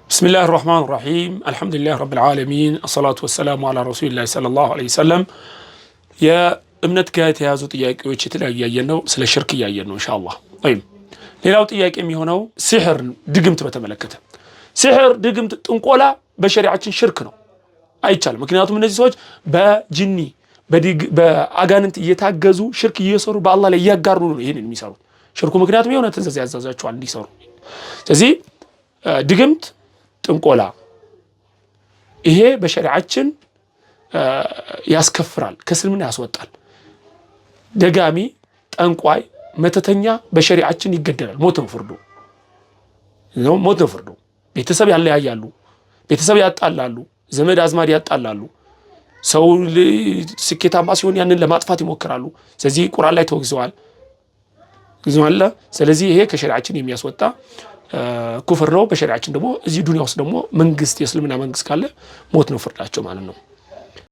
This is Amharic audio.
بسم الله الرحمن الرحيم الحمد لله رب العالمين الصلاة والسلام على رسول الله صلى الله عليه وسلم يا እምነት ጋር የተያዙ ጥያቄዎች የተለያዩ ያየነው ስለ ሽርክ ያየነው ኢንሻአላህ طيب ሌላው ጥያቄ የሚሆነው ሲህር ድግምት በተመለከተ ሲህር ድግምት ጥንቆላ በሸሪዓችን ሽርክ ነው አይቻልም ምክንያቱም እነዚህ ሰዎች በጅኒ በአጋንንት እየታገዙ ሽርክ እየሰሩ በአላህ ላይ ያጋሩ ነው ይሄንን የሚሰሩት ሽርኩ ምክንያቱም የሆነ ትእዛዝ ያዛዛቸዋል እንዲሰሩ ስለዚህ ድግምት ጥንቆላ ይሄ በሸሪዓችን ያስከፍራል ከስልምና ያስወጣል ደጋሚ ጠንቋይ መተተኛ በሸሪዓችን ይገደላል ሞት ነው ፍርዱ ቤተሰብ ያለያያሉ ቤተሰብ ያጣላሉ ዘመድ አዝማድ ያጣላሉ ሰው ስኬታማ ሲሆን ያንን ለማጥፋት ይሞክራሉ ስለዚህ ቁርአን ላይ ተወግዘዋል ስለዚህ ይሄ ከሸሪዓችን የሚያስወጣ ኩፍር ነው በሸሪዓችን ደግሞ እዚህ ዱንያ ውስጥ ደግሞ መንግስት የእስልምና መንግስት ካለ ሞት ነው ፍርዳቸው ማለት ነው